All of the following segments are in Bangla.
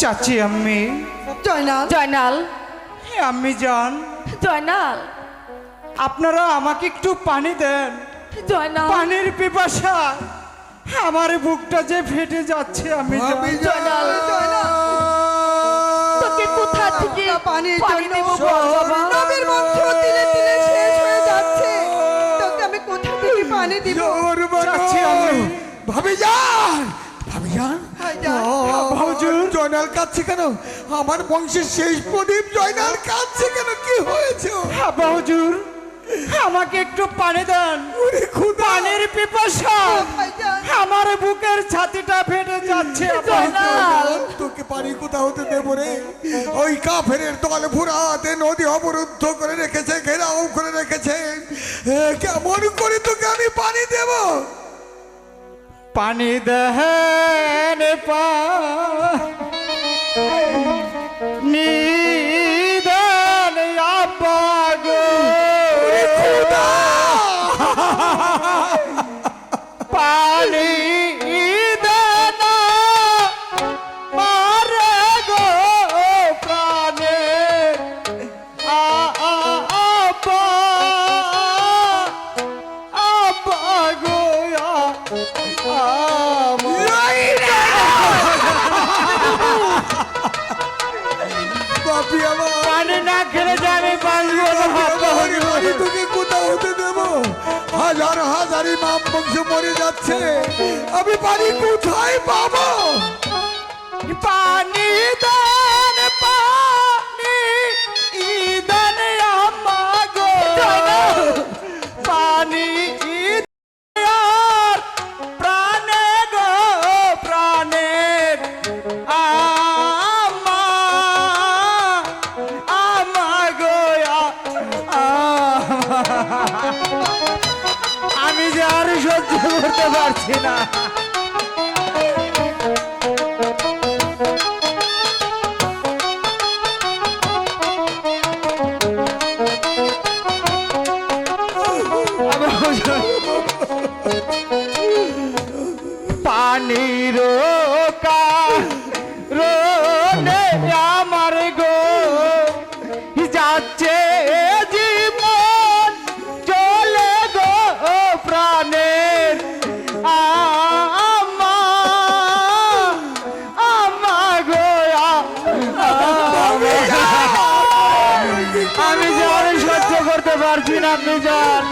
চাচি আম্মি জয়নাল জয়নাল আম্মি যান, জয়নাল আপনারা আমাকে একটু পানি দেন। জয়নাল পানির পিপাসা আমার বুকটা যে ফেটে যাচ্ছে। আমি জয়নাল তোকে কোথা থেকে পানি দেব বল বাবা? নবীর মন্ত্র তিলে তিলে শেষ হয়ে যাচ্ছে, তোকে আমি কোথা থেকে পানি দিব? চাচি আম্মি ভাবি যান, ভাবি যান, হুজুর জয়নাল কাঁদছে কেন? আমার বংশের শেষ প্রদীপ জয়নাল কাঁদছে কেন? কি হয়েছে? আব্বা হুজুর আমাকে একটু পানি দেন। পানির পিপাসা আমার বুকের ছাতিটা ফেটে যাচ্ছে। জয়নাল তোকে পানি কোথা হতে দেব রে? ওই কাফেরের দল ফুরাতে নদী অবরুদ্ধ করে রেখেছে, ঘেরাও করে রেখেছে। কেমন করে তোকে আমি পানি দেব? পানি দেন নিদান আব্বা গো, পানি দেন মারে গো প্রাণে আব্বা আব্বা গো বাপি আমার পানি না খেলে যে আমি বাঁচবো না। পানি তোকে কোথাও হতে দেব? হাজার হাজার ইমাম বংশ মরে যাচ্ছে, আমি পানি কোথায় পাবো? পানি দেন পানি দেন আম্মা গো, পানি দেন প্রাণে গো প্রাণের আম্মা আম্মা গো আমি যে আর সহ্য করতে পারছি না। পানির রোনে আমার গো যাচ্ছে জীবন চলে গো প্রাণের আম্মা আম্মা গো আমি যার সহ্য করতে পারছি না। আপনি যান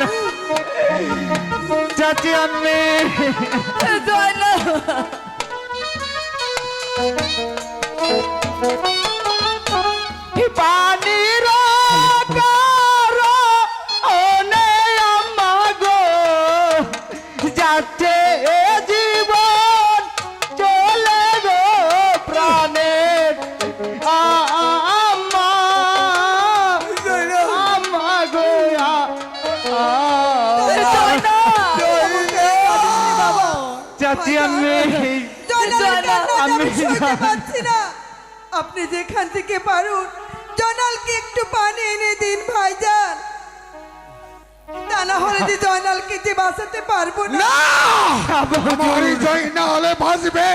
চাচি আম্মি জয়নাল পানির কারণে আম্মা গো যাচ্ছে জীবন চলে গো প্রাণের আম্মা আম্মা গো চাচি আম্মি আমি সইতে পারছি না। আপনি যেখান থেকে পারুন জয়নালকে একটু পানি এনে দিন ভাইজান, তা না হলে যে জয়নালকে যে বাঁচাতে পারবো না। আমার জয়নাল বাঁচবে,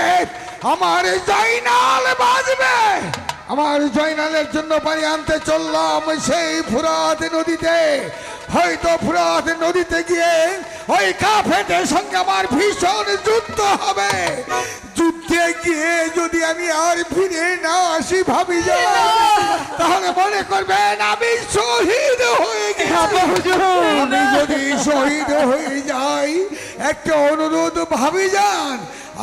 আমার জয়নাল বাঁচবে। আমার জয়নালের জন্য পানি আনতে চললাম সেই ফুরাত নদীতে। হয়তো ফুরাত নদীতে গিয়ে ওই কাফেরদের সঙ্গে আমার ভীষণ যুদ্ধ হবে। যুদ্ধে গিয়ে যদি আমি আর ফিরে না আসি ভাবি যাই, তাহলে মনে করবেন আমি শহীদ হয়ে গেছি। আমি যদি শহীদ হয়ে যাই, একটা অনুরোধ ভাবি যান,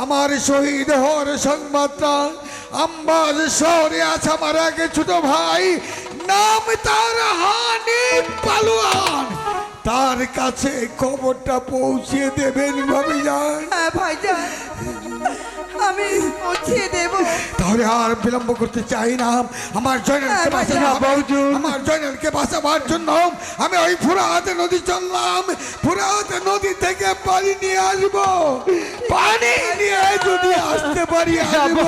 আমার শহীদ হওয়ার সংবাদটা আম্বাজ শহরে আছে আমার আগে ছোট ভাই, নাম তার হানিফ পালোয়ান, তার কাছে খবরটা পৌঁছে দেবেন ভাবি যান। হ্যাঁ ভাইজান, আমি পৌঁছিয়ে দেব। তাহলে আর বিলম্ব করতে চাই না। আমার জয়নালকে আমার জয়নালকে বাঁচাবার জন্য আমি ওই ফুরাত নদী চললাম। ফুরাত নদী থেকে পানি নিয়ে আসবো। পানি নিয়ে যদি আসতে পারি আসবো,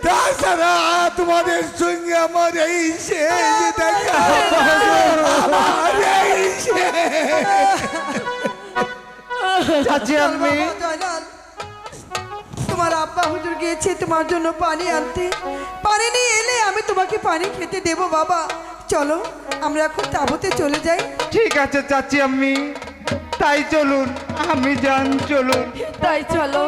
তাছাড়া তোমাদের সঙ্গে আমার এই শেষ দেখা। আমার এই চাচি চল আম্মি বাবা, জয়নাল। তোমার আব্বা হুজুর গিয়েছে তোমার জন্য পানি আনতে। পানি নিয়ে এলে আমি তোমাকে পানি খেতে দেব বাবা। চলো আমরা এখন তাঁবুতে চলে যাই। ঠিক আছে চাচি আম্মি, তাই চলুন, আমি যান চলুন। তাই চলো।